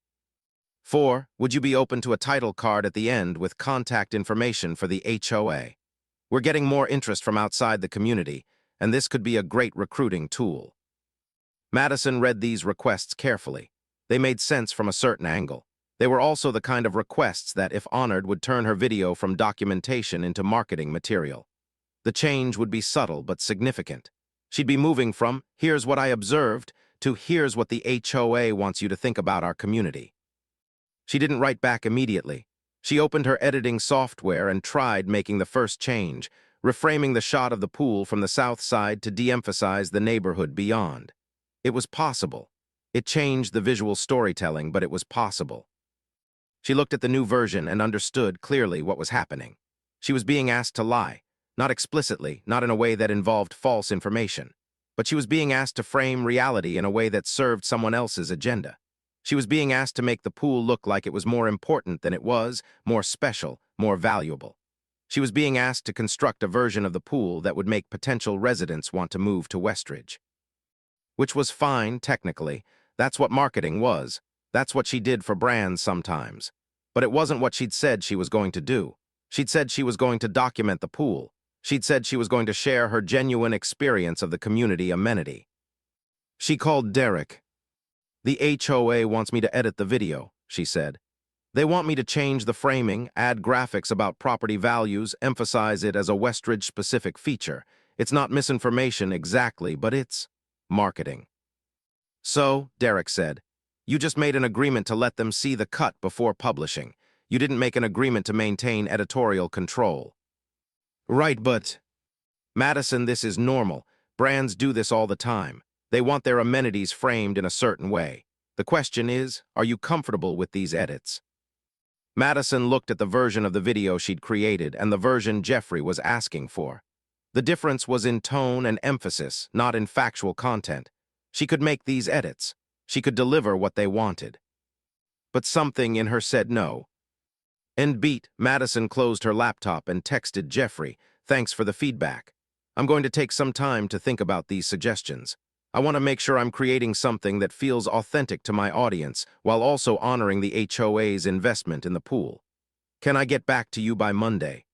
4. Would you be open to a title card at the end with contact information for the HOA? We're getting more interest from outside the community, and this could be a great recruiting tool. Madison read these requests carefully. They made sense from a certain angle. They were also the kind of requests that, if honored, would turn her video from documentation into marketing material. The change would be subtle but significant. She'd be moving from, "Here's what I observed," to, "Here's what the HOA wants you to think about our community." She didn't write back immediately. She opened her editing software and tried making the first change, reframing the shot of the pool from the south side to de-emphasize the neighborhood beyond. It was possible. It changed the visual storytelling, but it was possible. She looked at the new version and understood clearly what was happening. She was being asked to lie, not explicitly, not in a way that involved false information, but she was being asked to frame reality in a way that served someone else's agenda. She was being asked to make the pool look like it was more important than it was, more special, more valuable. She was being asked to construct a version of the pool that would make potential residents want to move to Westridge. Which was fine, technically. That's what marketing was. That's what she did for brands sometimes. But it wasn't what she'd said she was going to do. She'd said she was going to document the pool. She'd said she was going to share her genuine experience of the community amenity. She called Derek. "The HOA wants me to edit the video," she said. "They want me to change the framing, add graphics about property values, emphasize it as a Westridge-specific feature. It's not misinformation exactly, but it's marketing." "So," Derek said, "you just made an agreement to let them see the cut before publishing. You didn't make an agreement to maintain editorial control." "Right, but..." "Madison, this is normal. Brands do this all the time. They want their amenities framed in a certain way. The question is, are you comfortable with these edits?" Madison looked at the version of the video she'd created and the version Jeffrey was asking for. The difference was in tone and emphasis, not in factual content. She could make these edits. She could deliver what they wanted. But something in her said no. End beat, Madison closed her laptop and texted Jeffrey, "Thanks for the feedback. I'm going to take some time to think about these suggestions. I want to make sure I'm creating something that feels authentic to my audience while also honoring the HOA's investment in the pool. Can I get back to you by Monday?"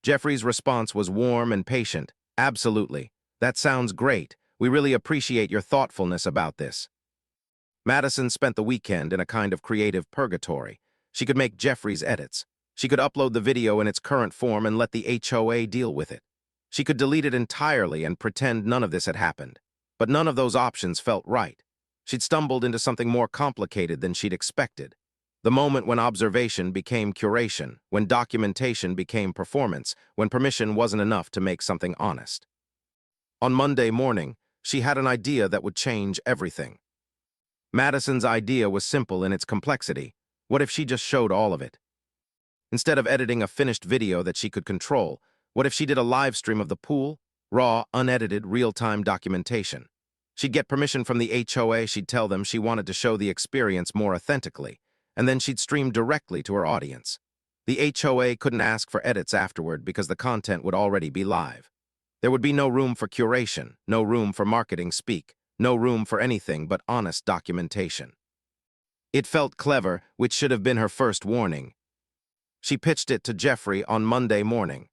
Jeffrey's response was warm and patient. "Absolutely. That sounds great. We really appreciate your thoughtfulness about this." Madison spent the weekend in a kind of creative purgatory. She could make Jeffrey's edits. She could upload the video in its current form and let the HOA deal with it. She could delete it entirely and pretend none of this had happened. But none of those options felt right. She'd stumbled into something more complicated than she'd expected. The moment when observation became curation, when documentation became performance, when permission wasn't enough to make something honest. On Monday morning, she had an idea that would change everything. Madison's idea was simple in its complexity. What if she just showed all of it? Instead of editing a finished video that she could control, what if she did a live stream of the pool? Raw, unedited, real-time documentation. She'd get permission from the HOA, she'd tell them she wanted to show the experience more authentically, and then she'd stream directly to her audience. The HOA couldn't ask for edits afterward because the content would already be live. There would be no room for curation, no room for marketing speak, no room for anything but honest documentation. It felt clever, which should have been her first warning. She pitched it to Jeffrey on Monday morning.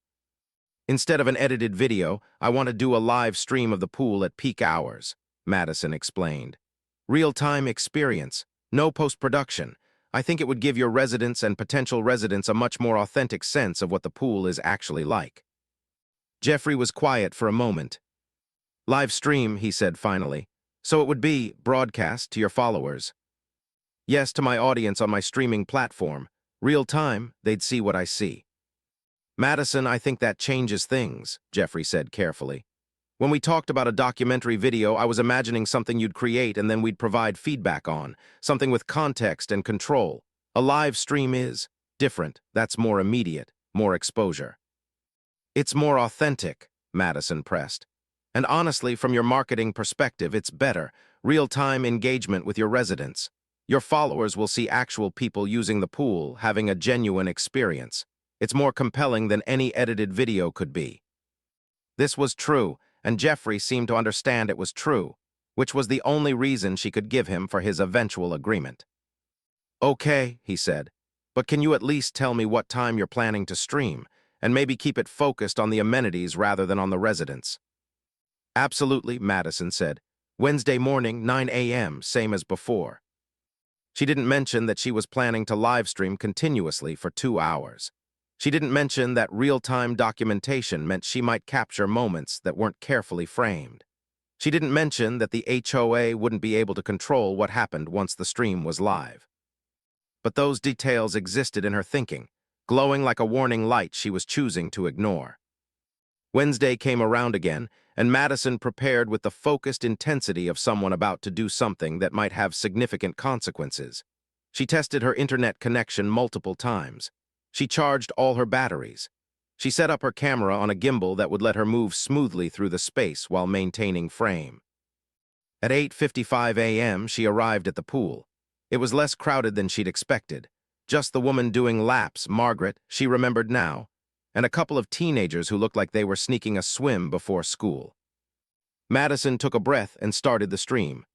"Instead of an edited video, I want to do a live stream of the pool at peak hours," Madison explained. "Real-time experience, no post-production. I think it would give your residents and potential residents a much more authentic sense of what the pool is actually like." Jeffrey was quiet for a moment. "Live stream," he said finally. "So it would be broadcast to your followers." "Yes, to my audience on my streaming platform. Real time, they'd see what I see." "Madison, I think that changes things," Jeffrey said carefully. "When we talked about a documentary video, I was imagining something you'd create and then we'd provide feedback on, something with context and control. A live stream is different. That's more immediate, more exposure." It's more authentic, Madison pressed. And honestly, from your marketing perspective, it's better. Real-time engagement with your residents. Your followers will see actual people using the pool, having a genuine experience. It's more compelling than any edited video could be. This was true, and Jeffrey seemed to understand it was true, which was the only reason she could give him for his eventual agreement. Okay, he said, but can you at least tell me what time you're planning to stream, and maybe keep it focused on the amenities rather than on the residents? Absolutely, Madison said. Wednesday morning, 9 a.m., same as before. She didn't mention that she was planning to live stream continuously for 2 hours. She didn't mention that real-time documentation meant she might capture moments that weren't carefully framed. She didn't mention that the HOA wouldn't be able to control what happened once the stream was live. But those details existed in her thinking, glowing like a warning light she was choosing to ignore. Wednesday came around again, and Madison prepared with the focused intensity of someone about to do something that might have significant consequences. She tested her internet connection multiple times. She charged all her batteries. She set up her camera on a gimbal that would let her move smoothly through the space while maintaining frame. At 8:55 a.m., she arrived at the pool. It was less crowded than she'd expected. Just the woman doing laps, Margaret, she remembered now, and a couple of teenagers who looked like they were sneaking a swim before school. Madison took a breath and started the stream.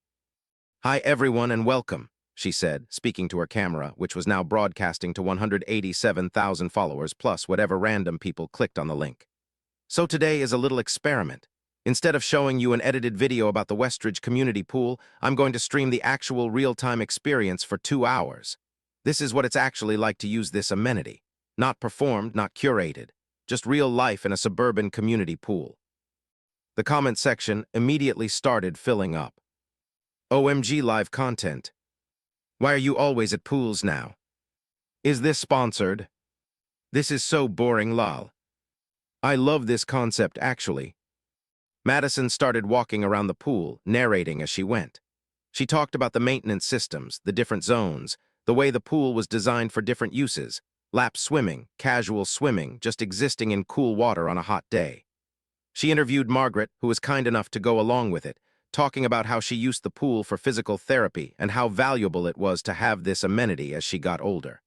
"Hi everyone and welcome," she said, speaking to her camera, which was now broadcasting to 187,000 followers plus whatever random people clicked on the link. "So today is a little experiment. Instead of showing you an edited video about the Westridge community pool, I'm going to stream the actual real-time experience for 2 hours. This is what it's actually like to use this amenity. Not performed, not curated. Just real life in a suburban community pool." The comment section immediately started filling up. OMG live content. Why are you always at pools now? Is this sponsored? This is so boring, lol. I love this concept, actually. Madison started walking around the pool, narrating as she went. She talked about the maintenance systems, the different zones, the way the pool was designed for different uses, lap swimming, casual swimming, just existing in cool water on a hot day. She interviewed Margaret, who was kind enough to go along with it, talking about how she used the pool for physical therapy and how valuable it was to have this amenity as she got older.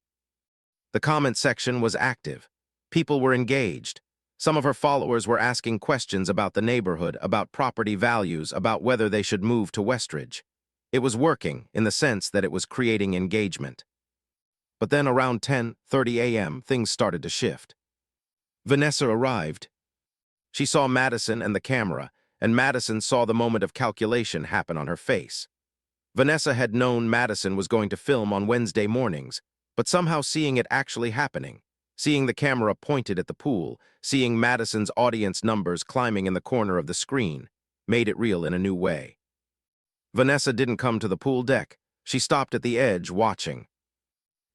The comment section was active. People were engaged. Some of her followers were asking questions about the neighborhood, about property values, about whether they should move to Westridge. It was working, in the sense that it was creating engagement. But then around 10:30 a.m., things started to shift. Vanessa arrived. She saw Madison and the camera, and Madison saw the moment of calculation happen on her face. Vanessa had known Madison was going to film on Wednesday mornings, but somehow seeing it actually happening, seeing the camera pointed at the pool, seeing Madison's audience numbers climbing in the corner of the screen, made it real in a new way. Vanessa didn't come to the pool deck. She stopped at the edge, watching.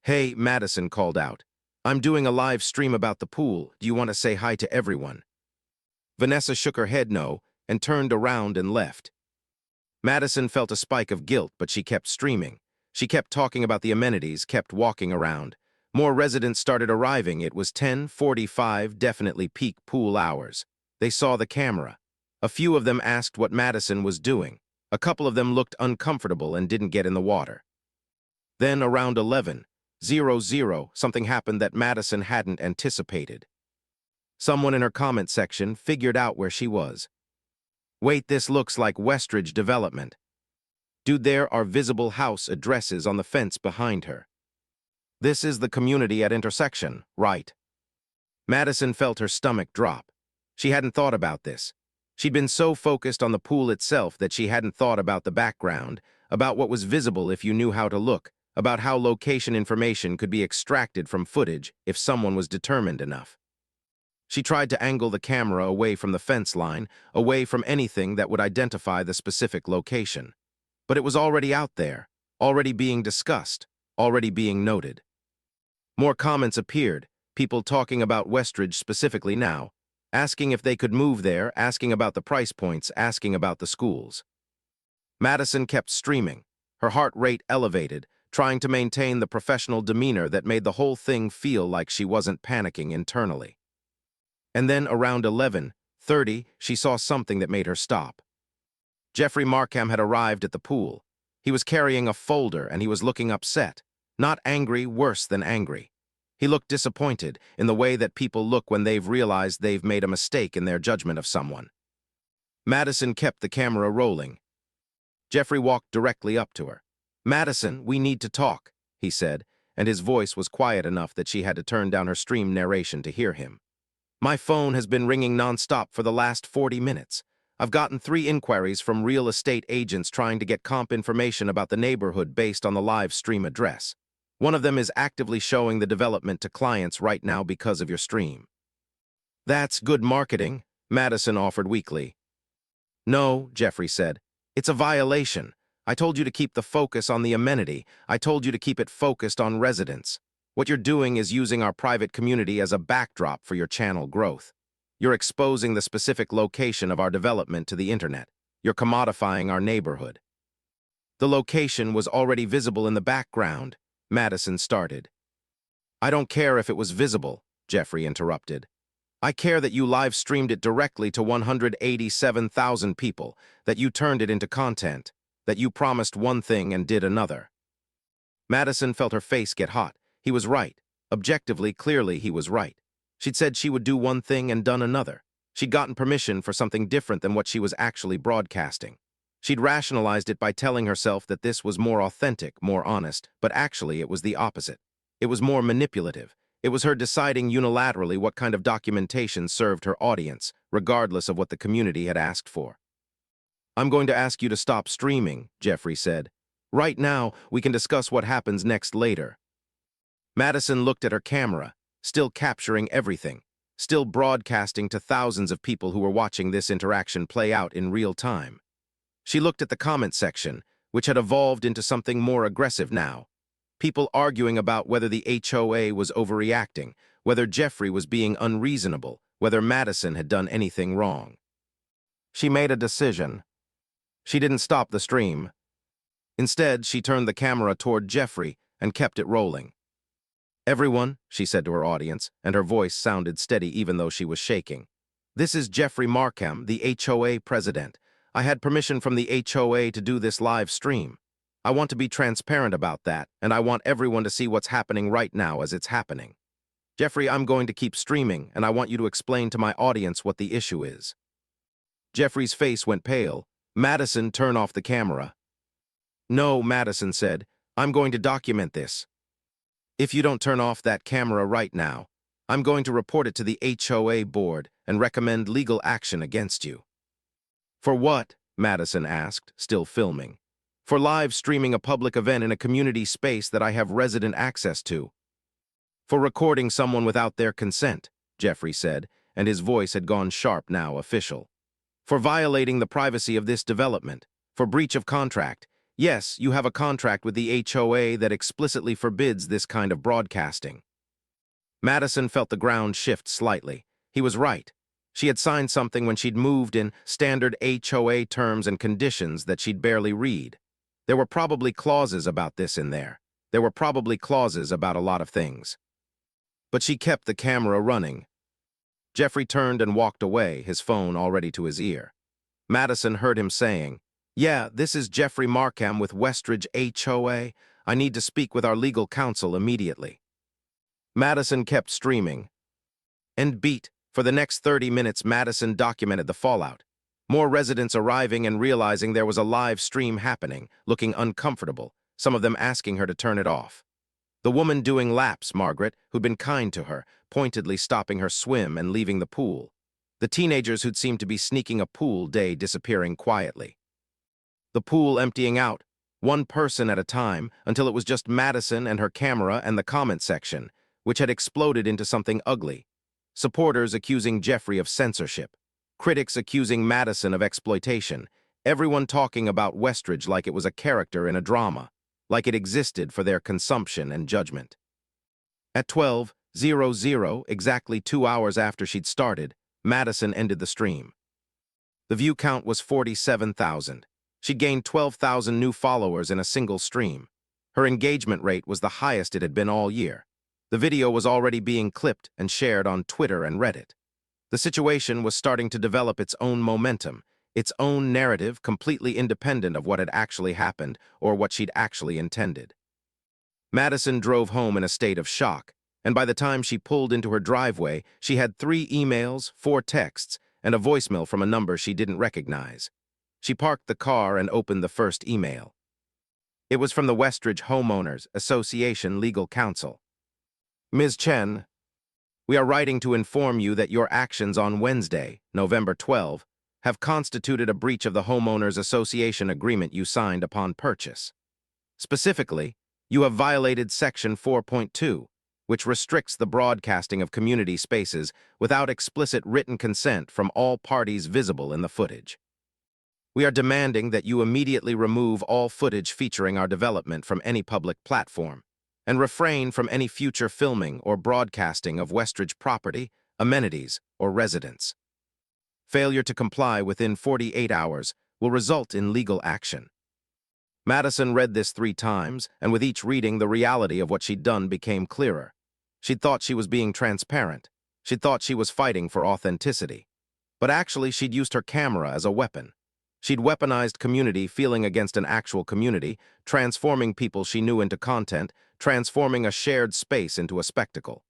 "Hey," Madison called out. "I'm doing a live stream about the pool. Do you want to say hi to everyone?" Vanessa shook her head no, and turned around and left. Madison felt a spike of guilt, but she kept streaming. She kept talking about the amenities, kept walking around. More residents started arriving. It was 10:45, definitely peak pool hours. They saw the camera. A few of them asked what Madison was doing. A couple of them looked uncomfortable and didn't get in the water. Then around 11:00, something happened that Madison hadn't anticipated. Someone in her comment section figured out where she was. "Wait, this looks like Westridge development. Dude, there are visible house addresses on the fence behind her. This is the community at intersection, right?" Madison felt her stomach drop. She hadn't thought about this. She'd been so focused on the pool itself that she hadn't thought about the background, about what was visible if you knew how to look, about how location information could be extracted from footage if someone was determined enough. She tried to angle the camera away from the fence line, away from anything that would identify the specific location. But it was already out there, already being discussed, already being noted. More comments appeared, people talking about Westridge specifically now, asking if they could move there, asking about the price points, asking about the schools. Madison kept streaming, her heart rate elevated, trying to maintain the professional demeanor that made the whole thing feel like she wasn't panicking internally. And then around 11:30, she saw something that made her stop. Jeffrey Markham had arrived at the pool. He was carrying a folder and he was looking upset. Not angry, worse than angry. He looked disappointed in the way that people look when they've realized they've made a mistake in their judgment of someone. Madison kept the camera rolling. Jeffrey walked directly up to her. "Madison, we need to talk," he said, and his voice was quiet enough that she had to turn down her stream narration to hear him. "My phone has been ringing nonstop for the last 40 minutes. I've gotten 3 inquiries from real estate agents trying to get comp information about the neighborhood based on the live stream address. One of them is actively showing the development to clients right now because of your stream." "That's good marketing," Madison offered weakly. "No," Jeffrey said. "It's a violation. I told you to keep the focus on the amenity. I told you to keep it focused on residents. What you're doing is using our private community as a backdrop for your channel growth. You're exposing the specific location of our development to the internet. You're commodifying our neighborhood." "The location was already visible in the background," Madison started. "I don't care if it was visible," Jeffrey interrupted. "I care that you live-streamed it directly to 187,000 people, that you turned it into content, that you promised one thing and did another." Madison felt her face get hot. He was right. Objectively, clearly, he was right. She'd said she would do one thing and done another. She'd gotten permission for something different than what she was actually broadcasting. She'd rationalized it by telling herself that this was more authentic, more honest, but actually it was the opposite. It was more manipulative. It was her deciding unilaterally what kind of documentation served her audience, regardless of what the community had asked for. "I'm going to ask you to stop streaming," Jeffrey said. "Right now, we can discuss what happens next later." Madison looked at her camera, still capturing everything, still broadcasting to thousands of people who were watching this interaction play out in real time. She looked at the comment section, which had evolved into something more aggressive now. People arguing about whether the HOA was overreacting, whether Jeffrey was being unreasonable, whether Madison had done anything wrong. She made a decision. She didn't stop the stream. Instead, she turned the camera toward Jeffrey and kept it rolling. "Everyone," she said to her audience, and her voice sounded steady even though she was shaking. "This is Jeffrey Markham, the HOA president. I had permission from the HOA to do this live stream. I want to be transparent about that, and I want everyone to see what's happening right now as it's happening. Jeffrey, I'm going to keep streaming, and I want you to explain to my audience what the issue is." Jeffrey's face went pale. "Madison, turn off the camera." "No," Madison said. "I'm going to document this. If you don't turn off that camera right now, I'm going to report it to the HOA board and recommend legal action against you." "For what?" Madison asked, still filming. "For live streaming a public event in a community space that I have resident access to." "For recording someone without their consent," Jeffrey said, and his voice had gone sharp now, official. "For violating the privacy of this development. For breach of contract. Yes, you have a contract with the HOA that explicitly forbids this kind of broadcasting." Madison felt the ground shift slightly. He was right. She had signed something when she'd moved in standard HOA terms and conditions that she'd barely read. There were probably clauses about this in there. There were probably clauses about a lot of things. But she kept the camera running. Jeffrey turned and walked away, his phone already to his ear. Madison heard him saying, "Yeah, this is Jeffrey Markham with Westridge HOA. I need to speak with our legal counsel immediately." Madison kept streaming. And beat. For the next 30 minutes, Madison documented the fallout. More residents arriving and realizing there was a live stream happening, looking uncomfortable, some of them asking her to turn it off. The woman doing laps, Margaret, who'd been kind to her, pointedly stopping her swim and leaving the pool. The teenagers who'd seemed to be sneaking a pool day disappearing quietly. The pool emptying out, one person at a time, until it was just Madison and her camera and the comment section, which had exploded into something ugly. Supporters accusing Jeffrey of censorship. Critics accusing Madison of exploitation. Everyone talking about Westridge like it was a character in a drama, like it existed for their consumption and judgment. At 12:00, exactly 2 hours after she'd started, Madison ended the stream. The view count was 47,000. She'd gained 12,000 new followers in a single stream. Her engagement rate was the highest it had been all year. The video was already being clipped and shared on Twitter and Reddit. The situation was starting to develop its own momentum, its own narrative completely independent of what had actually happened or what she'd actually intended. Madison drove home in a state of shock, and by the time she pulled into her driveway, she had 3 emails, 4 texts, and a voicemail from a number she didn't recognize. She parked the car and opened the first email. It was from the Westridge Homeowners Association Legal Counsel. Ms. Chen, we are writing to inform you that your actions on Wednesday, November 12, have constituted a breach of the Homeowners Association agreement you signed upon purchase. Specifically, you have violated Section 4.2, which restricts the broadcasting of community spaces without explicit written consent from all parties visible in the footage. We are demanding that you immediately remove all footage featuring our development from any public platform and refrain from any future filming or broadcasting of Westridge property, amenities, or residents. Failure to comply within 48 hours will result in legal action. Madison read this 3 times, and with each reading, the reality of what she'd done became clearer. She'd thought she was being transparent. She'd thought she was fighting for authenticity. But actually, she'd used her camera as a weapon. She'd weaponized community feeling against an actual community, transforming people she knew into content, transforming a shared space into a spectacle.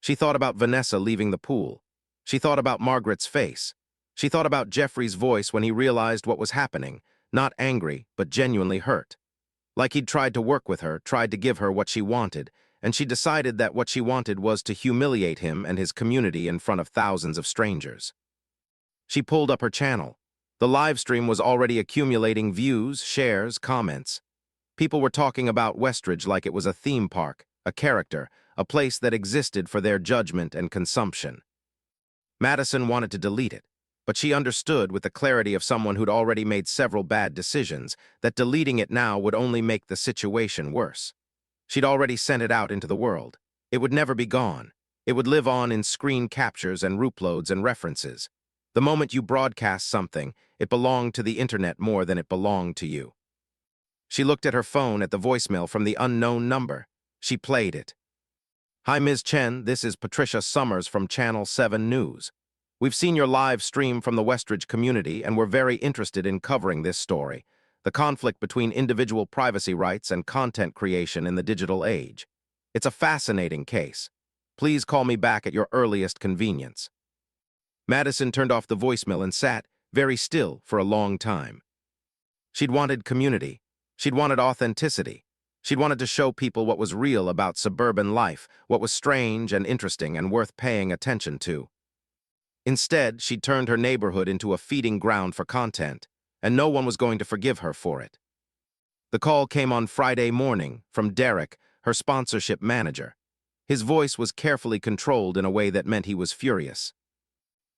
She thought about Vanessa leaving the pool. She thought about Margaret's face. She thought about Jeffrey's voice when he realized what was happening, not angry, but genuinely hurt. Like he'd tried to work with her, tried to give her what she wanted, and she decided that what she wanted was to humiliate him and his community in front of thousands of strangers. She pulled up her channel. The live stream was already accumulating views, shares, comments. People were talking about Westridge like it was a theme park, a character, a place that existed for their judgment and consumption. Madison wanted to delete it, but she understood with the clarity of someone who'd already made several bad decisions that deleting it now would only make the situation worse. She'd already sent it out into the world. It would never be gone. It would live on in screen captures and uploads and references. The moment you broadcast something, it belonged to the internet more than it belonged to you. She looked at her phone at the voicemail from the unknown number. She played it. Hi, Ms. Chen, this is Patricia Summers from Channel 7 News. We've seen your live stream from the Westridge community, and we're very interested in covering this story, the conflict between individual privacy rights and content creation in the digital age. It's a fascinating case. Please call me back at your earliest convenience. Madison turned off the voicemail and sat, very still, for a long time. She'd wanted community. She'd wanted authenticity. She'd wanted to show people what was real about suburban life, what was strange and interesting and worth paying attention to. Instead, she'd turned her neighborhood into a feeding ground for content, and no one was going to forgive her for it. The call came on Friday morning from Derek, her sponsorship manager. His voice was carefully controlled in a way that meant he was furious.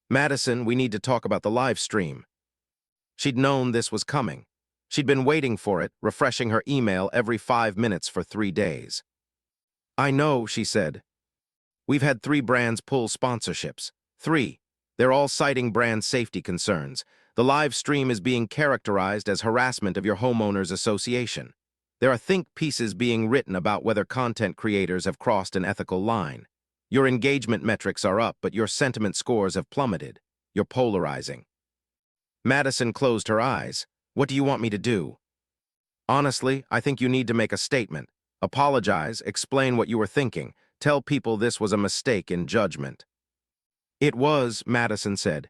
Madison, we need to talk about the live stream. She'd known this was coming. She'd been waiting for it, refreshing her email every 5 minutes for 3 days. I know, she said. We've had 3 brands pull sponsorships. 3. They're all citing brand safety concerns. The live stream is being characterized as harassment of your homeowners association. There are think pieces being written about whether content creators have crossed an ethical line. Your engagement metrics are up, but your sentiment scores have plummeted. You're polarizing. Madison closed her eyes. What do you want me to do? Honestly, I think you need to make a statement. Apologize, explain what you were thinking. Tell people this was a mistake in judgment. It was, Madison said.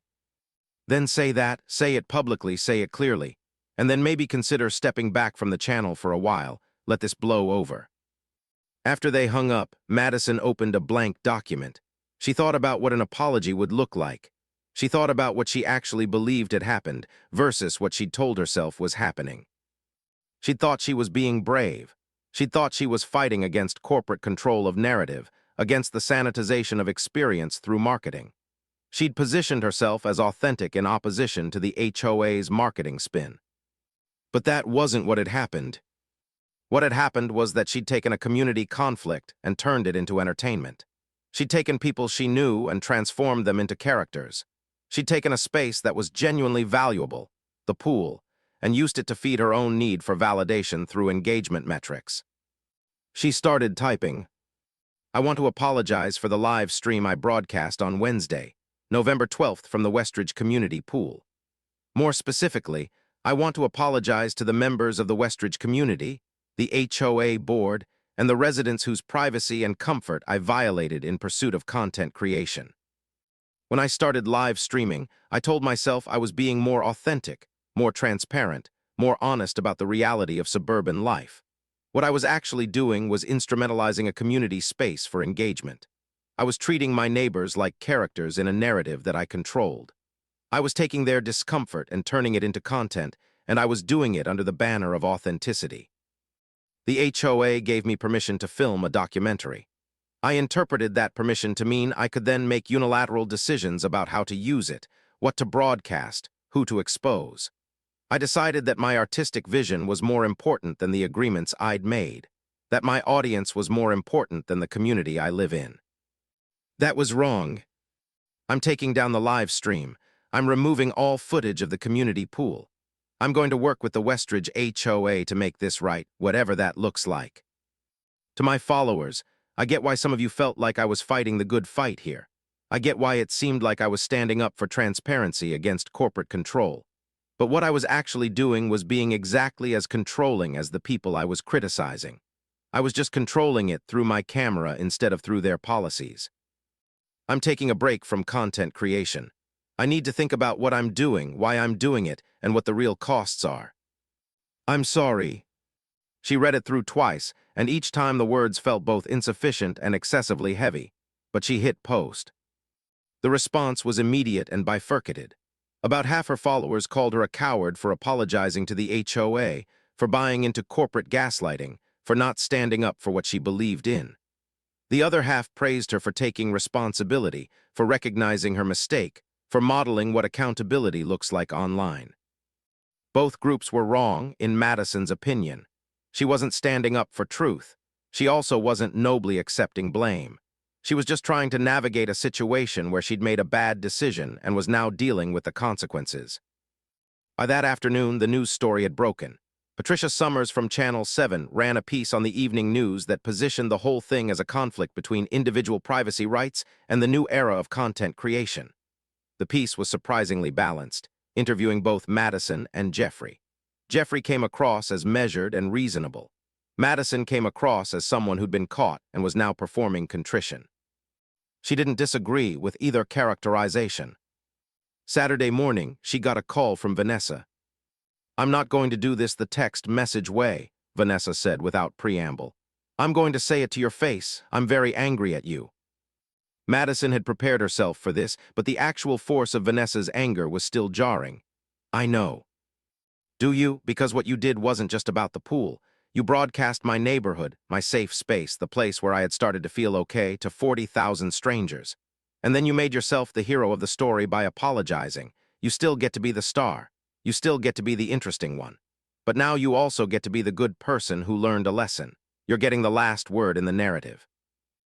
Then say that, say it publicly, say it clearly, and then maybe consider stepping back from the channel for a while. Let this blow over. After they hung up, Madison opened a blank document. She thought about what an apology would look like. She thought about what she actually believed had happened versus what she'd told herself was happening. She'd thought she was being brave. She'd thought she was fighting against corporate control of narrative, against the sanitization of experience through marketing. She'd positioned herself as authentic in opposition to the HOA's marketing spin. But that wasn't what had happened. What had happened was that she'd taken a community conflict and turned it into entertainment. She'd taken people she knew and transformed them into characters. She'd taken a space that was genuinely valuable, the pool, and used it to feed her own need for validation through engagement metrics. She started typing. I want to apologize for the live stream I broadcast on Wednesday, November 12th from the Westridge Community Pool. More specifically, I want to apologize to the members of the Westridge community, the HOA board, and the residents whose privacy and comfort I violated in pursuit of content creation. When I started live streaming, I told myself I was being more authentic, more transparent, more honest about the reality of suburban life. What I was actually doing was instrumentalizing a community space for engagement. I was treating my neighbors like characters in a narrative that I controlled. I was taking their discomfort and turning it into content, and I was doing it under the banner of authenticity. The HOA gave me permission to film a documentary. I interpreted that permission to mean I could then make unilateral decisions about how to use it, what to broadcast, who to expose. I decided that my artistic vision was more important than the agreements I'd made, that my audience was more important than the community I live in. That was wrong. I'm taking down the live stream. I'm removing all footage of the community pool. I'm going to work with the Westridge HOA to make this right, whatever that looks like. To my followers, I get why some of you felt like I was fighting the good fight here. I get why it seemed like I was standing up for transparency against corporate control. But what I was actually doing was being exactly as controlling as the people I was criticizing. I was just controlling it through my camera instead of through their policies. I'm taking a break from content creation. I need to think about what I'm doing, why I'm doing it, and what the real costs are. I'm sorry. She read it through twice, and each time the words felt both insufficient and excessively heavy, but she hit post. The response was immediate and bifurcated. About half her followers called her a coward for apologizing to the HOA, for buying into corporate gaslighting, for not standing up for what she believed in. The other half praised her for taking responsibility, for recognizing her mistake, for modeling what accountability looks like online. Both groups were wrong, in Madison's opinion. She wasn't standing up for truth. She also wasn't nobly accepting blame. She was just trying to navigate a situation where she'd made a bad decision and was now dealing with the consequences. By that afternoon, the news story had broken. Patricia Summers from Channel 7 ran a piece on the evening news that positioned the whole thing as a conflict between individual privacy rights and the new era of content creation. The piece was surprisingly balanced, interviewing both Madison and Jeffrey. Jeffrey came across as measured and reasonable. Madison came across as someone who'd been caught and was now performing contrition. She didn't disagree with either characterization. Saturday morning, she got a call from Vanessa. "I'm not going to do this the text message way," Vanessa said without preamble. "I'm going to say it to your face. I'm very angry at you." Madison had prepared herself for this, but the actual force of Vanessa's anger was still jarring. "I know." "Do you? Because what you did wasn't just about the pool. You broadcast my neighborhood, my safe space, the place where I had started to feel okay, to 40,000 strangers. And then you made yourself the hero of the story by apologizing. You still get to be the star. You still get to be the interesting one. But now you also get to be the good person who learned a lesson. You're getting the last word in the narrative.